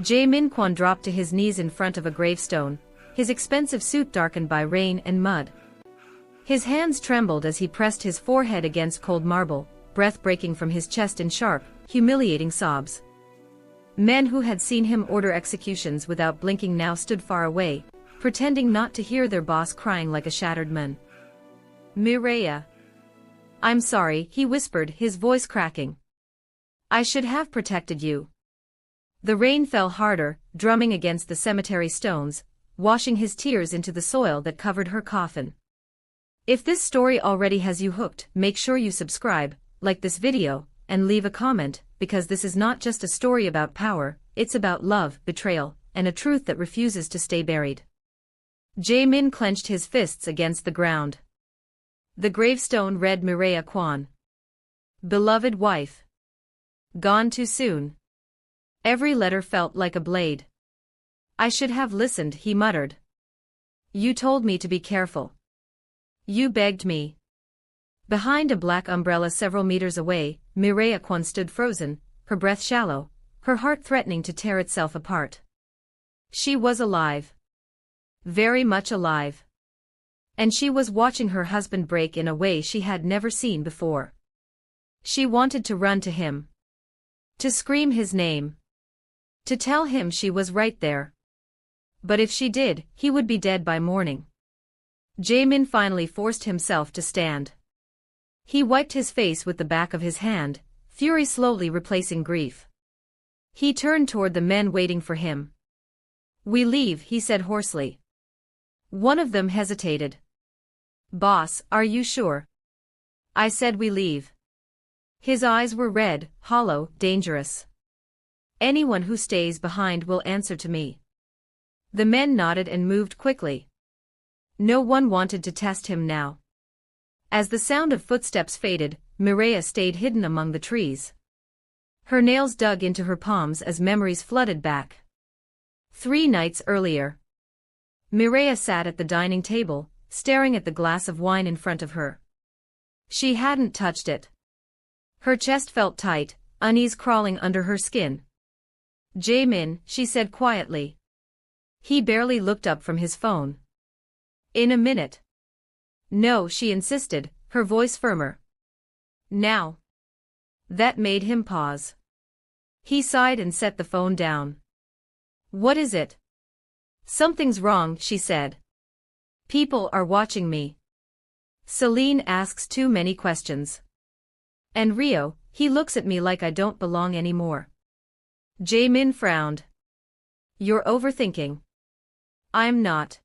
Jae-min dropped to his knees in front of a gravestone, his expensive suit darkened by rain and mud. His hands trembled as he pressed his forehead against cold marble, breath breaking from his chest in sharp, humiliating sobs. Men who had seen him order executions without blinking now stood far away, pretending not to hear their boss crying like a shattered man. Mireya. I'm sorry, he whispered, his voice cracking. I should have protected you. The rain fell harder, drumming against the cemetery stones, washing his tears into the soil that covered her coffin. If this story already has you hooked, make sure you subscribe, like this video, and leave a comment, because this is not just a story about power, it's about love, betrayal, and a truth that refuses to stay buried. Jae-min clenched his fists against the ground. The gravestone read Mireya Kwon. Beloved wife. Gone too soon. Every letter felt like a blade. I should have listened, he muttered. You told me to be careful. You begged me. Behind a black umbrella several meters away, Mireya Kwon stood frozen, her breath shallow, her heart threatening to tear itself apart. She was alive. Very much alive. And she was watching her husband break in a way she had never seen before. She wanted to run to him. To scream his name. To tell him she was right there. But if she did, he would be dead by morning. Jae-min finally forced himself to stand. He wiped his face with the back of his hand, fury slowly replacing grief. He turned toward the men waiting for him. We leave, he said hoarsely. One of them hesitated. Boss, are you sure? I said we leave. His eyes were red, hollow, dangerous. Anyone who stays behind will answer to me. The men nodded and moved quickly. No one wanted to test him now. As the sound of footsteps faded, Mireya stayed hidden among the trees. Her nails dug into her palms as memories flooded back. 3 nights earlier. Mireya sat at the dining table, staring at the glass of wine in front of her. She hadn't touched it. Her chest felt tight, unease crawling under her skin. Jae-min, she said quietly. He barely looked up from his phone. In a minute. No, she insisted, her voice firmer. Now. That made him pause. He sighed and set the phone down. What is it? Something's wrong, she said. People are watching me. Celine asks too many questions. And Rio, he looks at me like I don't belong anymore. Jae-min frowned. You're overthinking. I'm not.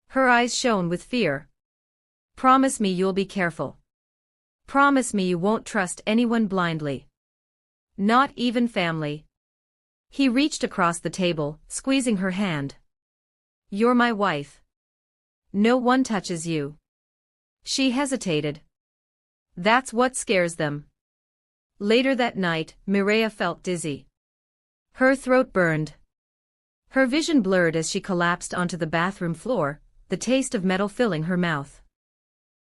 Her eyes shone with fear. Promise me you'll be careful. Promise me you won't trust anyone blindly. Not even family. He reached across the table, squeezing her hand. You're my wife. No one touches you. She hesitated. That's what scares them. Later that night, Mireya felt dizzy. Her throat burned. Her vision blurred as she collapsed onto the bathroom floor, the taste of metal filling her mouth.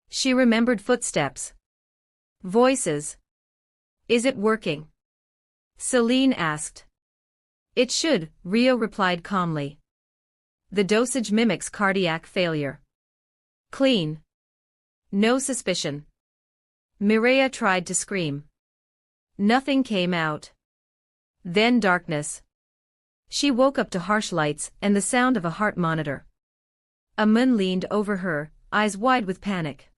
She remembered footsteps. Voices. Is it working? Celine asked. It should, Rio replied calmly. The dosage mimics cardiac failure. Clean. No suspicion. Mireya tried to scream. Nothing came out. Then darkness. She woke up to harsh lights and the sound of a heart monitor. A man leaned over her, eyes wide with panic.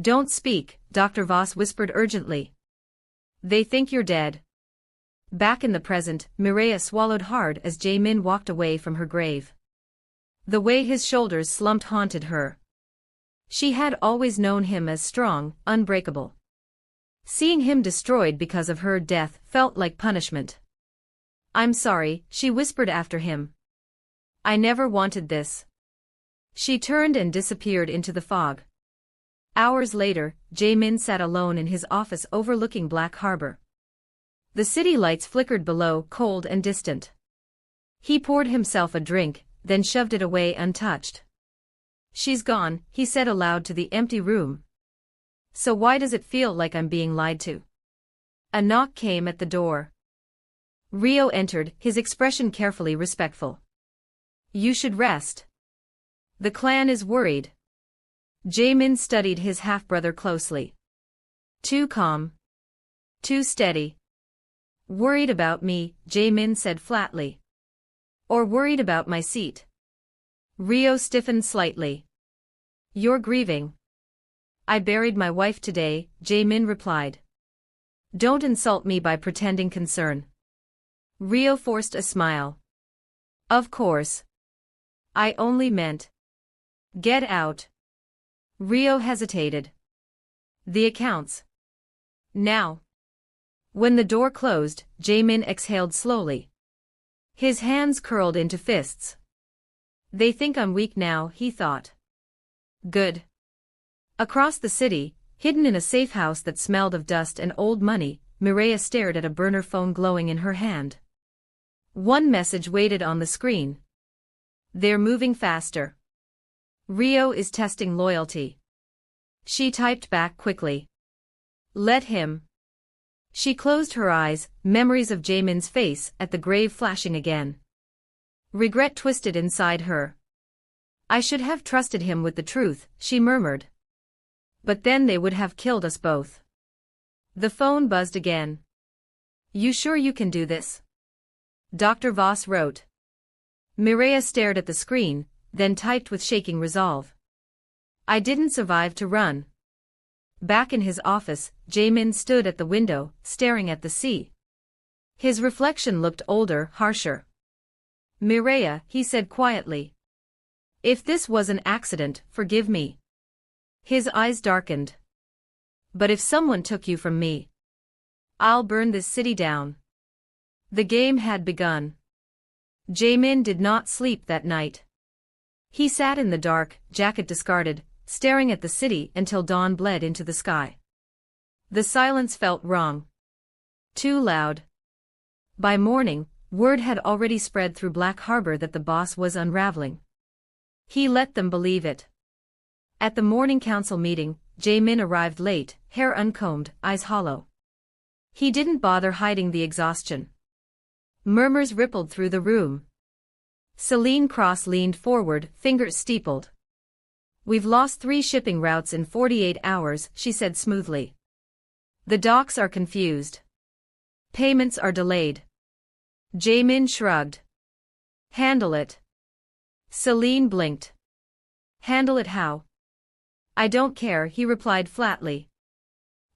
Don't speak, Dr. Voss whispered urgently. They think you're dead. Back in the present, Mireya swallowed hard as Jae-min walked away from her grave. The way his shoulders slumped haunted her. She had always known him as strong, unbreakable. Seeing him destroyed because of her death felt like punishment. I'm sorry, she whispered after him. I never wanted this. She turned and disappeared into the fog. Hours later, Jae-min sat alone in his office overlooking Black Harbor. The city lights flickered below, cold and distant. He poured himself a drink, then shoved it away untouched. She's gone, he said aloud to the empty room. So why does it feel like I'm being lied to? A knock came at the door. Rio entered, his expression carefully respectful. You should rest. The clan is worried. Jae-min studied his half-brother closely. Too calm. Too steady. Worried about me, Jae-min said flatly. Or worried about my seat? Rio stiffened slightly. You're grieving. I buried my wife today, Jae-min replied. Don't insult me by pretending concern. Rio forced a smile. Of course. I only meant. Get out. Rio hesitated. The accounts. Now. When the door closed, Jae-min exhaled slowly. His hands curled into fists. They think I'm weak now, he thought. Good. Across the city, hidden in a safe house that smelled of dust and old money, Mireya stared at a burner phone glowing in her hand. One message waited on the screen. They're moving faster. Rio is testing loyalty. She typed back quickly. Let him. She closed her eyes, memories of Jaemin's face at the grave flashing again. Regret twisted inside her. I should have trusted him with the truth, she murmured. But then they would have killed us both. The phone buzzed again. You sure you can do this? Dr. Voss wrote. Mireya stared at the screen, then typed with shaking resolve. I didn't survive to run. Back in his office, Jae-min stood at the window, staring at the sea. His reflection looked older, harsher. Mireya, he said quietly. If this was an accident, forgive me. His eyes darkened. But if someone took you from me, I'll burn this city down. The game had begun. Jae-min did not sleep that night. He sat in the dark, jacket discarded, staring at the city until dawn bled into the sky. The silence felt wrong. Too loud. By morning, word had already spread through Black Harbor that the boss was unraveling. He let them believe it. At the morning council meeting, Jae-min arrived late, hair uncombed, eyes hollow. He didn't bother hiding the exhaustion. Murmurs rippled through the room. Celine Cross leaned forward, fingers steepled. We've lost 3 shipping routes in 48 hours, she said smoothly. The docks are confused. Payments are delayed. Jae-min shrugged. Handle it. Celine blinked. Handle it how? I don't care, he replied flatly.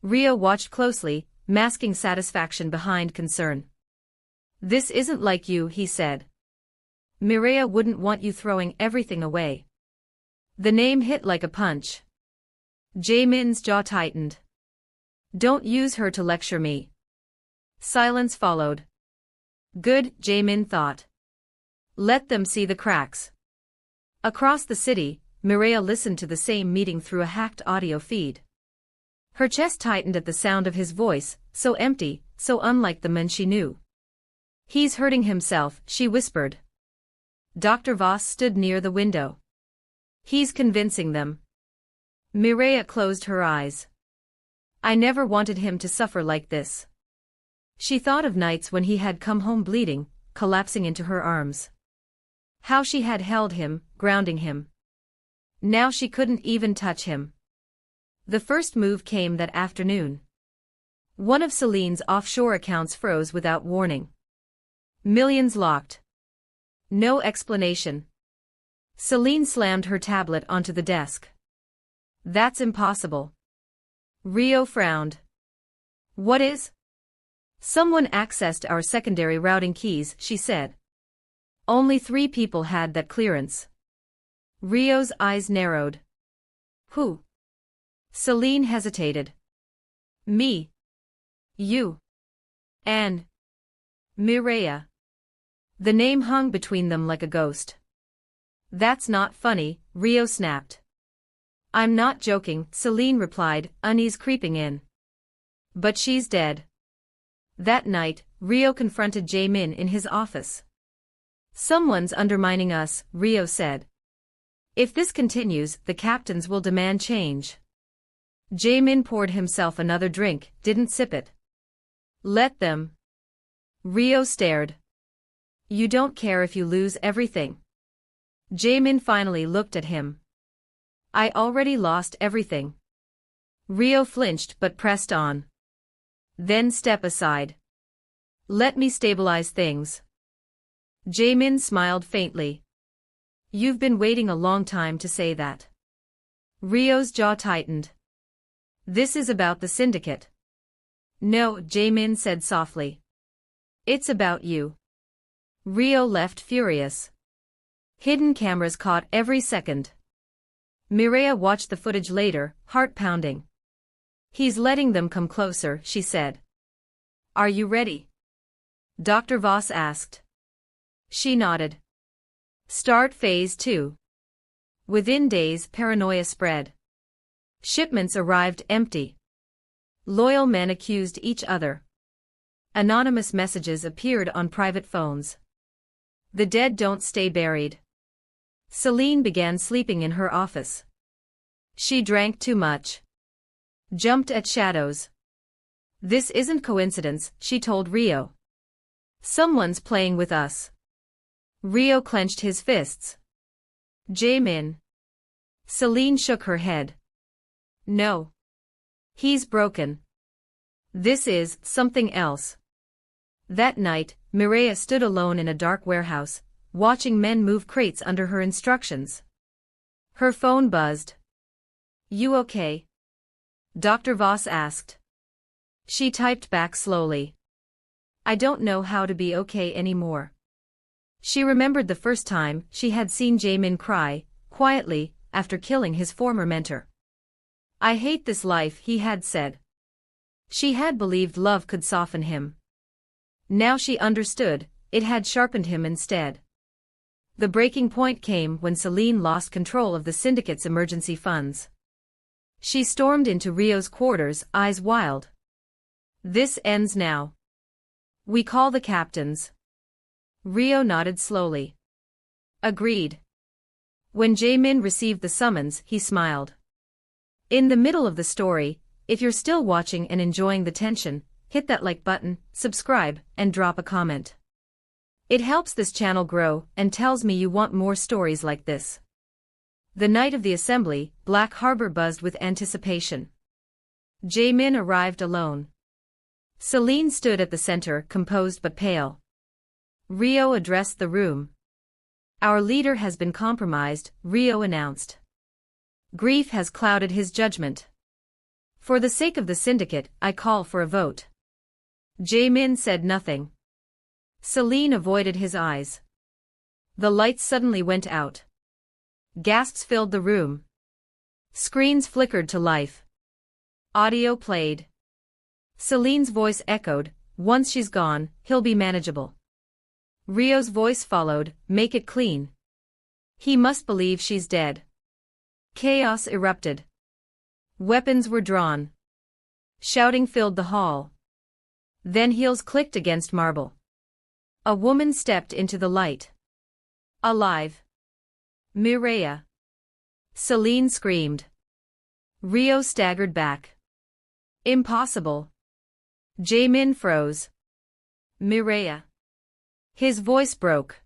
Rio watched closely, masking satisfaction behind concern. This isn't like you, he said. Mireya wouldn't want you throwing everything away. The name hit like a punch. Jae-min's jaw tightened. Don't use her to lecture me. Silence followed. Good, Jae-min thought. Let them see the cracks. Across the city, Mireya listened to the same meeting through a hacked audio feed. Her chest tightened at the sound of his voice, so empty, so unlike the men she knew. He's hurting himself, she whispered. Dr. Voss stood near the window. He's convincing them. Mireya closed her eyes. I never wanted him to suffer like this. She thought of nights when he had come home bleeding, collapsing into her arms. How she had held him, grounding him. Now she couldn't even touch him. The first move came that afternoon. One of Celine's offshore accounts froze without warning. Millions locked. No explanation. Celine slammed her tablet onto the desk. That's impossible. Rio frowned. What is? Someone accessed our secondary routing keys, she said. Only 3 people had that clearance. Rio's eyes narrowed. Who? Celine hesitated. Me. You. And. Mireya. The name hung between them like a ghost. That's not funny, Rio snapped. I'm not joking, Celine replied, unease creeping in. But she's dead. That night, Rio confronted Jae-min in his office. Someone's undermining us, Rio said. If this continues, the captains will demand change. Jae-min poured himself another drink, didn't sip it. Let them. Rio stared. You don't care if you lose everything. Jaemin finally looked at him. I already lost everything. Rio flinched but pressed on. Then step aside. Let me stabilize things. Jaemin smiled faintly. You've been waiting a long time to say that. Rio's jaw tightened. This is about the syndicate. No, Jaemin said softly. It's about you. Rio left furious. Hidden cameras caught every second. Mireya watched the footage later, heart pounding. He's letting them come closer, she said. Are you ready? Dr. Voss asked. She nodded. Start phase 2. Within days, paranoia spread. Shipments arrived empty. Loyal men accused each other. Anonymous messages appeared on private phones. The dead don't stay buried. Celine began sleeping in her office. She drank too much. Jumped at shadows. This isn't coincidence, she told Rio. Someone's playing with us. Rio clenched his fists. Jaemin. Celine shook her head. No. He's broken. This is something else. That night, Mireya stood alone in a dark warehouse, watching men move crates under her instructions. Her phone buzzed. You okay? Dr. Voss asked. She typed back slowly. I don't know how to be okay anymore. She remembered the first time she had seen Jaemin cry, quietly, after killing his former mentor. I hate this life, he had said. She had believed love could soften him. Now she understood, it had sharpened him instead. The breaking point came when Celine lost control of the syndicate's emergency funds. She stormed into Rio's quarters, eyes wild. This ends now. We call the captains. Rio nodded slowly. Agreed. When Jaemin received the summons, he smiled. In the middle of the story, if you're still watching and enjoying the tension, hit that like button, subscribe, and drop a comment. It helps this channel grow and tells me you want more stories like this. The night of the assembly, Black Harbor buzzed with anticipation. Jaemin arrived alone. Celine stood at the center, composed but pale. Rio addressed the room. Our leader has been compromised, Rio announced. Grief has clouded his judgment. For the sake of the syndicate, I call for a vote. Jaemin said nothing. Celine avoided his eyes. The lights suddenly went out. Gasps filled the room. Screens flickered to life. Audio played. Celine's voice echoed, once she's gone, he'll be manageable. Rio's voice followed, make it clean. He must believe she's dead. Chaos erupted. Weapons were drawn. Shouting filled the hall. Then heels clicked against marble. A woman stepped into the light. Alive. Mireya. Celine screamed. Rio staggered back. Impossible. Jaemin froze. Mireya. His voice broke.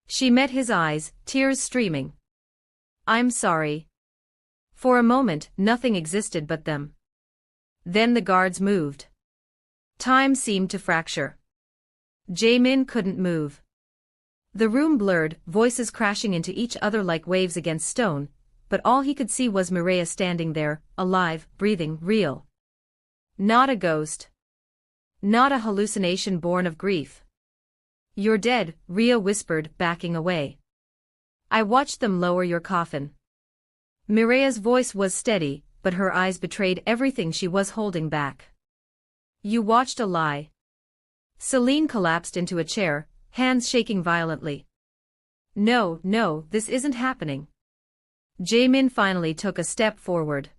She met his eyes, tears streaming. I'm sorry. For a moment, nothing existed but them. Then the guards moved. Time seemed to fracture. Jaemin couldn't move. The room blurred, voices crashing into each other like waves against stone, but all he could see was Mireya standing there, alive, breathing, real. Not a ghost. Not a hallucination born of grief. You're dead, Rio whispered, backing away. I watched them lower your coffin. Mireya's voice was steady, but her eyes betrayed everything she was holding back. You watched a lie. Celine collapsed into a chair, hands shaking violently. No, no, this isn't happening. Jaemin finally took a step forward.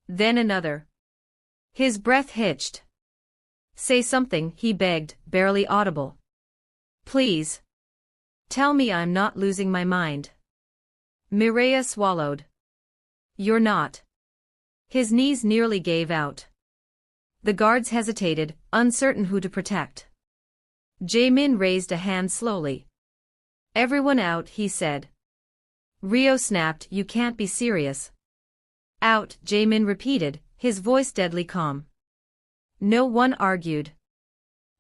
Then another. His breath hitched. Say something, he begged, barely audible. Please. Tell me I'm not losing my mind. Mireya swallowed. You're not. His knees nearly gave out. The guards hesitated, uncertain who to protect. Jaemin raised a hand slowly. Everyone out, he said. Rio snapped, you can't be serious. Out, Jaemin repeated, his voice deadly calm. No one argued.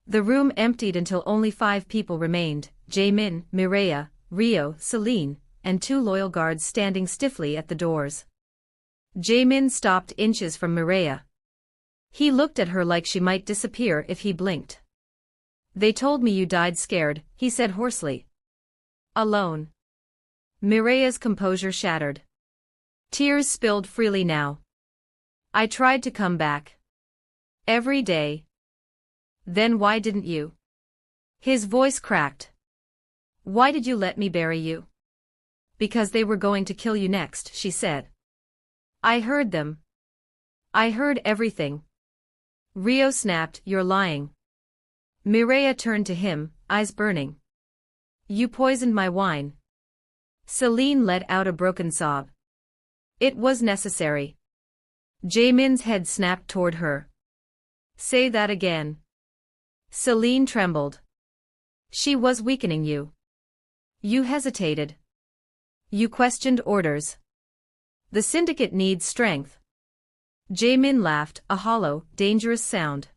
The room emptied until only 5 people remained, Jaemin, Mireya, Rio, Celine, and 2 loyal guards standing stiffly at the doors. Jaemin stopped inches from Mireya. He looked at her like she might disappear if he blinked. They told me you died scared, he said hoarsely. Alone. Mireya's composure shattered. Tears spilled freely now. I tried to come back. Every day. Then why didn't you? His voice cracked. Why did you let me bury you? Because they were going to kill you next, she said. I heard them. I heard everything. Rio snapped, you're lying. Mireya turned to him, eyes burning. You poisoned my wine. Celine let out a broken sob. It was necessary. Jaemin's head snapped toward her. Say that again. Celine trembled. She was weakening you. You hesitated. You questioned orders. The syndicate needs strength. Jaemin laughed, a hollow, dangerous sound.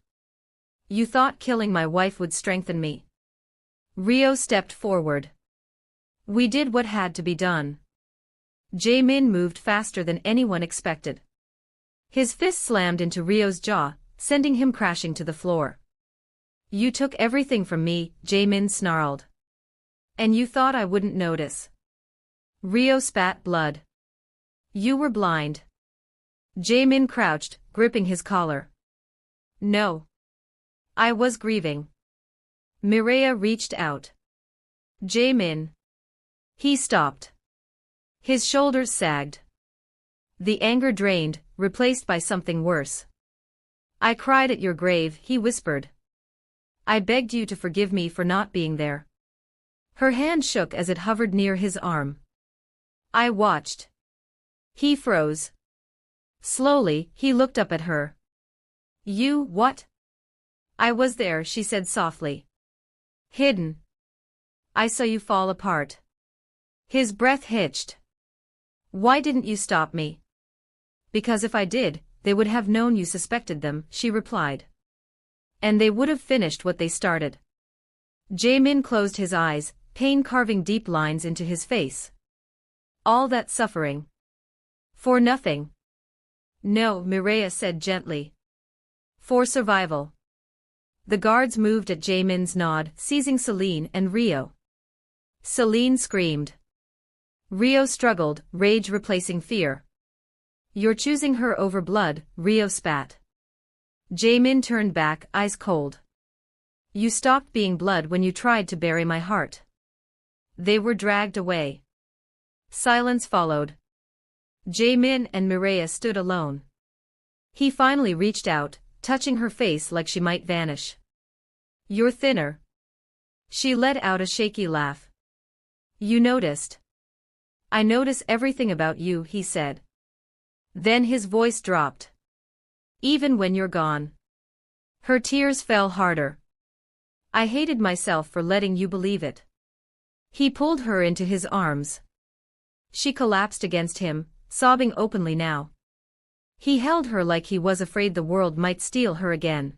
You thought killing my wife would strengthen me. Rio stepped forward. We did what had to be done. Jaemin moved faster than anyone expected. His fist slammed into Rio's jaw, sending him crashing to the floor. You took everything from me, Jaemin snarled. And you thought I wouldn't notice. Rio spat blood. You were blind. Jaemin crouched, gripping his collar. No. I was grieving. Mireya reached out. Jaemin. He stopped. His shoulders sagged. The anger drained, replaced by something worse. I cried at your grave, he whispered. I begged you to forgive me for not being there. Her hand shook as it hovered near his arm. I watched. He froze. Slowly, he looked up at her. You, what? I was there, she said softly. Hidden. I saw you fall apart. His breath hitched. Why didn't you stop me? Because if I did, they would have known you suspected them, she replied. And they would have finished what they started. Jaemin closed his eyes, pain carving deep lines into his face. All that suffering. For nothing. No, Mireya said gently. For survival. The guards moved at Jaemin's nod, seizing Celine and Rio. Celine screamed. Rio struggled, rage replacing fear. You're choosing her over blood, Rio spat. Jaemin turned back, eyes cold. You stopped being blood when you tried to bury my heart. They were dragged away. Silence followed. Jaemin and Mireya stood alone. He finally reached out, touching her face like she might vanish. You're thinner. She let out a shaky laugh. You noticed. I notice everything about you, he said. Then his voice dropped. Even when you're gone. Her tears fell harder. I hated myself for letting you believe it. He pulled her into his arms. She collapsed against him, sobbing openly now. He held her like he was afraid the world might steal her again.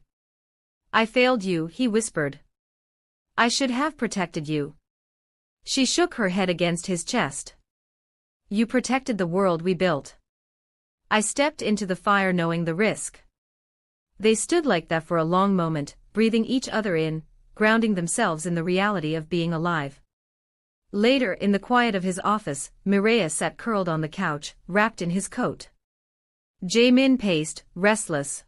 I failed you, he whispered. I should have protected you. She shook her head against his chest. You protected the world we built. I stepped into the fire knowing the risk. They stood like that for a long moment, breathing each other in, grounding themselves in the reality of being alive. Later, in the quiet of his office, Mireya sat curled on the couch, wrapped in his coat. Jaemin paced, restless.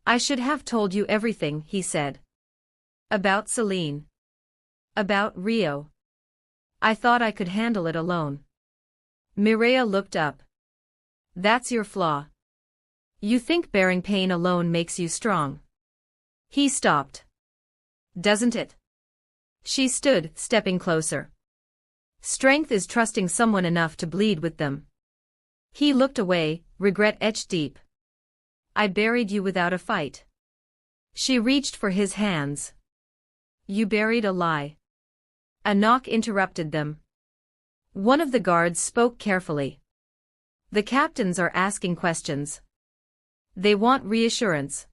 I should have told you everything, he said. About Celine. About Rio. I thought I could handle it alone. Mireya looked up. That's your flaw. You think bearing pain alone makes you strong. He stopped. Doesn't it? She stood, stepping closer. Strength is trusting someone enough to bleed with them. He looked away, regret etched deep. I buried you without a fight. She reached for his hands. You buried a lie. A knock interrupted them. One of the guards spoke carefully. The captains are asking questions. They want reassurance.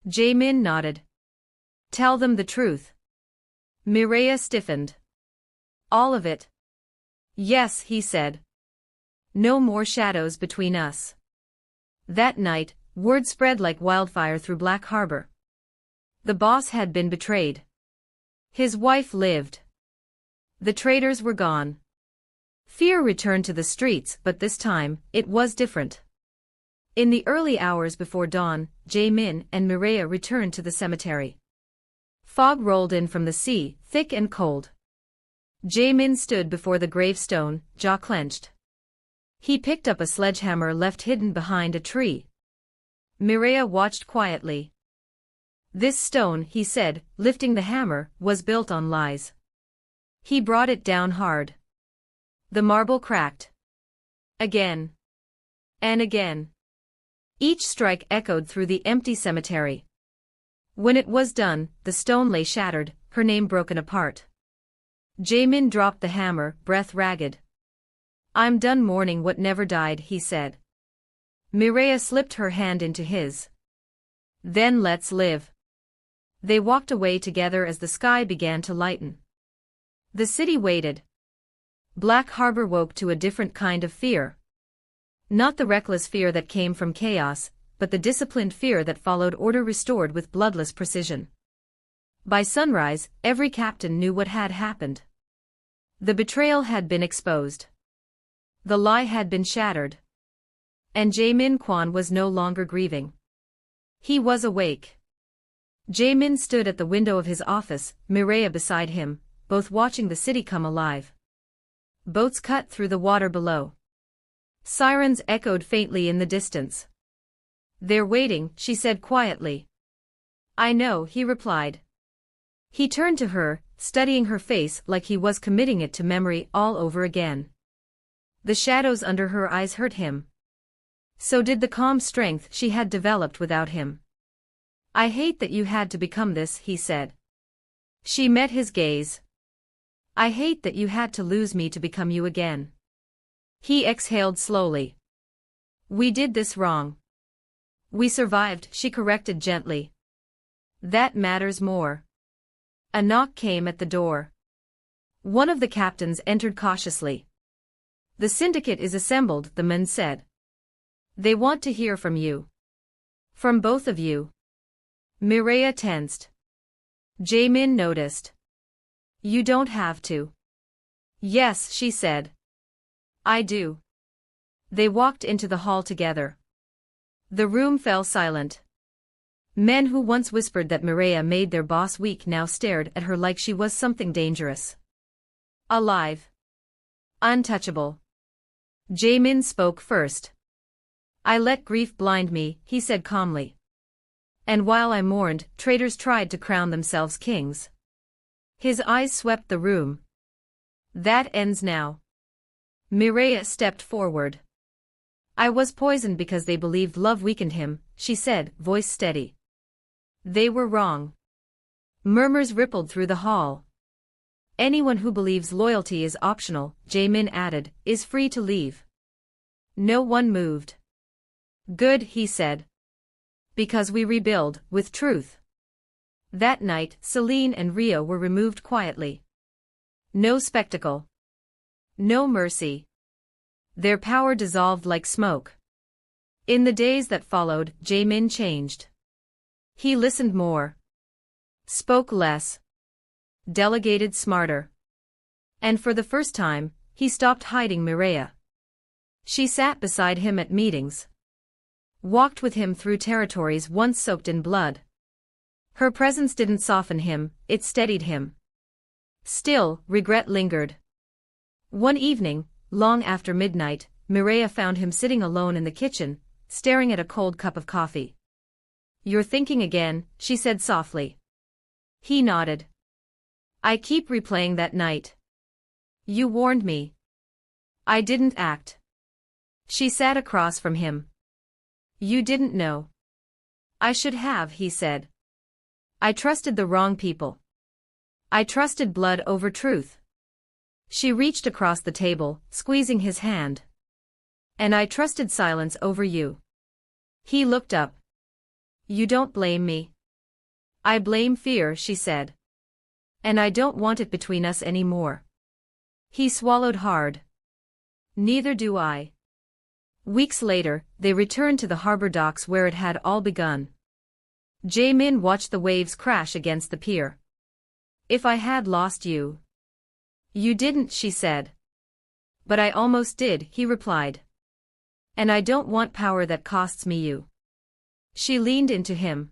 Jae-min nodded. Tell them the truth. Mireya stiffened. All of it. Yes, he said. No more shadows between us. That night, word spread like wildfire through Black Harbor. The boss had been betrayed. His wife lived. The traitors were gone. Fear returned to the streets, but this time, it was different. In the early hours before dawn, Jae-min and Mireya returned to the cemetery. Fog rolled in from the sea, thick and cold. Jae-min stood before the gravestone, jaw clenched. He picked up a sledgehammer left hidden behind a tree. Mireya watched quietly. This stone, he said, lifting the hammer, was built on lies. He brought it down hard. The marble cracked. Again. And again. Each strike echoed through the empty cemetery. When it was done, the stone lay shattered, her name broken apart. Jae-min dropped the hammer, breath ragged. I'm done mourning what never died, he said. Mireya slipped her hand into his. Then let's live. They walked away together as the sky began to lighten. The city waited. Black Harbor woke to a different kind of fear. Not the reckless fear that came from chaos, but the disciplined fear that followed order restored with bloodless precision. By sunrise, every captain knew what had happened. The betrayal had been exposed. The lie had been shattered. And Jae-min Kwan was no longer grieving. He was awake. Jae-min stood at the window of his office, Mireya beside him, both watching the city come alive. Boats cut through the water below. Sirens echoed faintly in the distance. They're waiting, she said quietly. I know, he replied. He turned to her, studying her face like he was committing it to memory all over again. The shadows under her eyes hurt him. So did the calm strength she had developed without him. I hate that you had to become this, he said. She met his gaze. I hate that you had to lose me to become you again. He exhaled slowly. We did this wrong. We survived, she corrected gently. That matters more. A knock came at the door. One of the captains entered cautiously. The syndicate is assembled, the men said. They want to hear from you. From both of you. Mireya tensed. Jae-min noticed. You don't have to. Yes, she said. I do. They walked into the hall together. The room fell silent. Men who once whispered that Mireya made their boss weak now stared at her like she was something dangerous. Alive. Untouchable. Jae-min spoke first. I let grief blind me, he said calmly. And while I mourned, traitors tried to crown themselves kings. His eyes swept the room. That ends now. Mireya stepped forward. I was poisoned because they believed love weakened him, she said, voice steady. They were wrong. Murmurs rippled through the hall. Anyone who believes loyalty is optional, Jae-min added, is free to leave. No one moved. Good, he said. Because we rebuild, with truth. That night, Celine and Rio were removed quietly. No spectacle. No mercy. Their power dissolved like smoke. In the days that followed, Jae-min changed. He listened more. Spoke less. Delegated smarter. And for the first time, he stopped hiding Mireya. She sat beside him at meetings. Walked with him through territories once soaked in blood. Her presence didn't soften him, it steadied him. Still, regret lingered. One evening, long after midnight, Mireya found him sitting alone in the kitchen, staring at a cold cup of coffee. You're thinking again, she said softly. He nodded. I keep replaying that night. You warned me. I didn't act. She sat across from him. You didn't know. I should have, he said. I trusted the wrong people. I trusted blood over truth. She reached across the table, squeezing his hand. And I trusted silence over you. He looked up. You don't blame me. I blame fear, she said. And I don't want it between us anymore. He swallowed hard. Neither do I. Weeks later, they returned to the harbor docks where it had all begun. Jae-min watched the waves crash against the pier. If I had lost you. You didn't, she said. But I almost did, he replied. And I don't want power that costs me you. She leaned into him.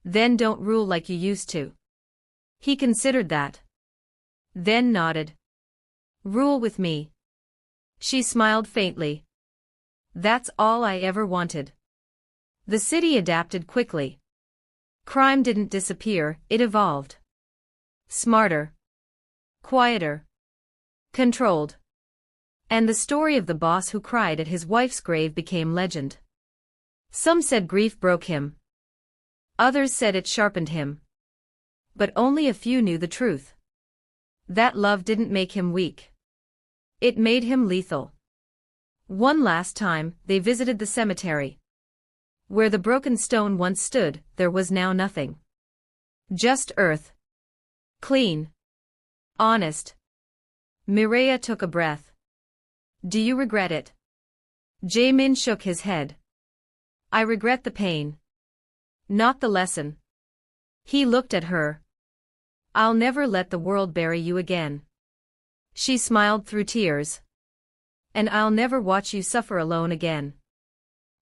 Then don't rule like you used to. He considered that. Then nodded. Rule with me. She smiled faintly. That's all I ever wanted. The city adapted quickly. Crime didn't disappear, it evolved. Smarter. Quieter. Controlled. And the story of the boss who cried at his wife's grave became legend. Some said grief broke him. Others said it sharpened him. But only a few knew the truth. That love didn't make him weak. It made him lethal. One last time, they visited the cemetery. Where the broken stone once stood, there was now nothing. Just earth. Clean. Honest. Mireya took a breath. Do you regret it? Jae-min shook his head. I regret the pain. Not the lesson. He looked at her. I'll never let the world bury you again. She smiled through tears. And I'll never watch you suffer alone again.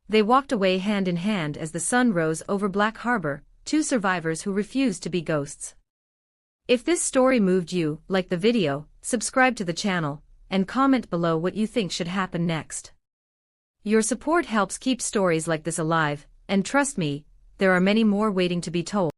They walked away hand in hand as the sun rose over Black Harbor, two survivors who refused to be ghosts. If this story moved you, like the video, subscribe to the channel, and comment below what you think should happen next. Your support helps keep stories like this alive, and trust me, there are many more waiting to be told.